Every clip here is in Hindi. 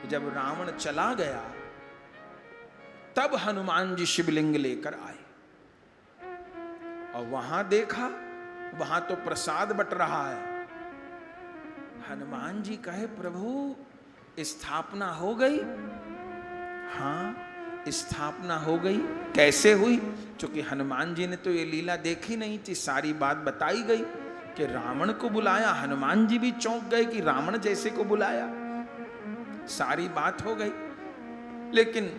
जब रावण चला गया तब हनुमान जी शिवलिंग लेकर आए और वहां देखा, वहां तो प्रसाद बट रहा है। हनुमान जी कहे, प्रभु स्थापना हो गई? हाँ, स्थापना हो गई। कैसे हुई? क्योंकि हनुमान जी ने तो ये लीला देखी नहीं थी, सारी बात बताई गई कि रावण को बुलाया। हनुमान जी भी चौंक गए कि रावण जैसे को बुलाया, सारी बात हो गई। लेकिन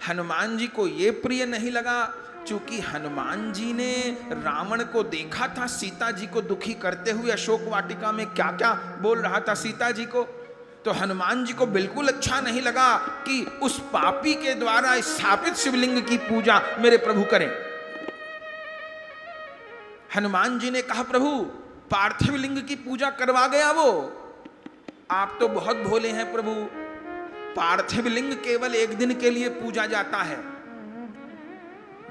हनुमान जी को ये प्रिय नहीं लगा, क्योंकि हनुमान जी ने रावण को देखा था सीता जी को दुखी करते हुए, अशोक वाटिका में क्या क्या बोल रहा था सीता जी को। तो हनुमान जी को बिल्कुल अच्छा नहीं लगा कि उस पापी के द्वारा स्थापित शिवलिंग की पूजा मेरे प्रभु करें। हनुमान जी ने कहा, प्रभु पार्थिव लिंग की पूजा करवा गया वो? आप तो बहुत भोले हैं प्रभु, पार्थिव लिंग केवल एक दिन के लिए पूजा जाता है।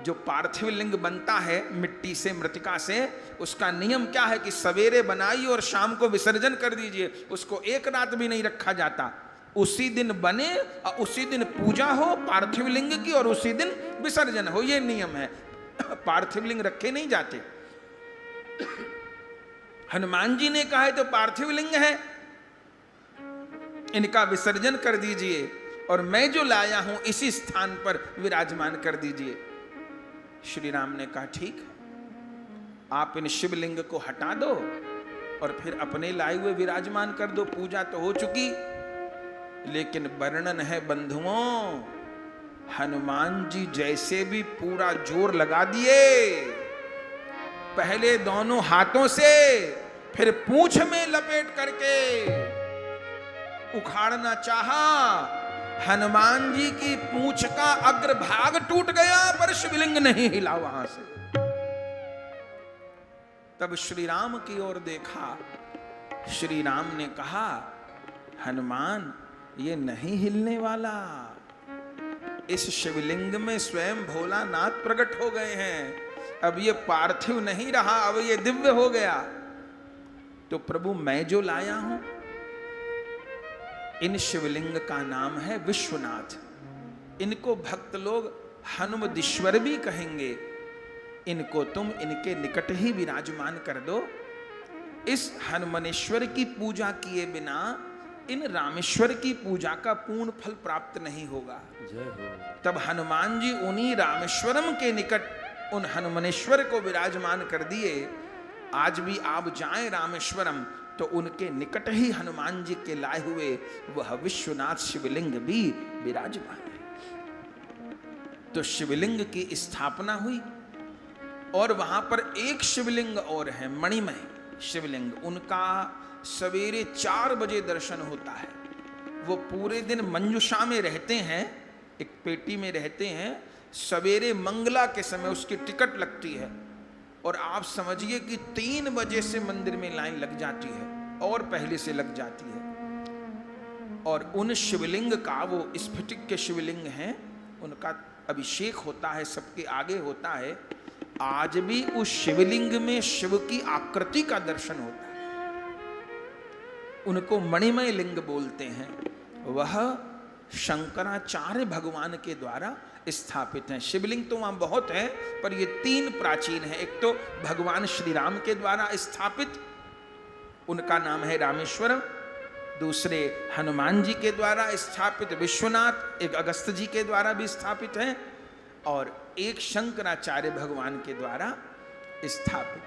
जो पार्थिव लिंग बनता है मिट्टी से, मृतिका से, उसका नियम क्या है कि सवेरे बनाइए और शाम को विसर्जन कर दीजिए, उसको एक रात भी नहीं रखा जाता। उसी दिन बने और उसी दिन पूजा हो पार्थिव लिंग की और उसी दिन विसर्जन हो, ये नियम है। पार्थिव लिंग रखे नहीं जाते। हनुमान जी ने कहा है तो पार्थिव लिंग है, इनका विसर्जन कर दीजिए और मैं जो लाया हूं इसी स्थान पर विराजमान कर दीजिए। श्री राम ने कहा, ठीक है, आप इन शिवलिंग को हटा दो और फिर अपने लाए हुए विराजमान कर दो, पूजा तो हो चुकी। लेकिन वर्णन है बंधुओं, हनुमान जी जैसे भी पूरा जोर लगा दिए, पहले दोनों हाथों से फिर पूंछ में लपेट करके उखाड़ना चाहा। हनुमान जी की पूंछ का अग्रभाग टूट गया पर शिवलिंग नहीं हिला वहां से। तब श्री राम की ओर देखा, श्री राम ने कहा, हनुमान ये नहीं हिलने वाला, इस शिवलिंग में स्वयं भोलानाथ प्रकट हो गए हैं, अब ये पार्थिव नहीं रहा, अब ये दिव्य हो गया। तो प्रभु मैं जो लाया हूं इन शिवलिंग का नाम है विश्वनाथ। इनको भक्त लोग हनुमदीश्वर भी कहेंगे। इनको तुम इनके निकट ही विराजमान कर दो। इस हनुमनेश्वर की पूजा किए बिना इन रामेश्वर की पूजा का पूर्ण फल प्राप्त नहीं होगा। तब हनुमान जी उन्हीं रामेश्वरम के निकट उन हनुमनेश्वर को विराजमान कर दिए। आज भी आप जाएं रामेश्वरम तो उनके निकट ही हनुमान जी के लाए हुए वह विश्वनाथ शिवलिंग भी विराजमान है। तो शिवलिंग की स्थापना हुई और वहां पर एक शिवलिंग और है, मणिमय शिवलिंग। उनका सवेरे 4 बजे दर्शन होता है। वो पूरे दिन मंजुषा में रहते हैं, एक पेटी में रहते हैं। सवेरे मंगला के समय उसकी टिकट लगती है और आप समझिए कि 3 बजे से मंदिर में लाइन लग जाती है और पहले से लग जाती है। और उन शिवलिंग का, वो स्फटिक के शिवलिंग हैं, उनका अभिषेक होता है, सबके आगे होता है। आज भी उस शिवलिंग में शिव की आकृति का दर्शन होता है। उनको मणिमय लिंग बोलते हैं। वह शंकराचार्य भगवान के द्वारा स्थापित हैं। शिवलिंग तो वहां बहुत है पर ये 3 प्राचीन हैं। एक तो भगवान श्री राम के द्वारा स्थापित, उनका नाम है रामेश्वरम। दूसरे हनुमान जी के द्वारा स्थापित विश्वनाथ, एक अगस्त जी के द्वारा भी स्थापित हैं, और एक शंकराचार्य भगवान के द्वारा स्थापित।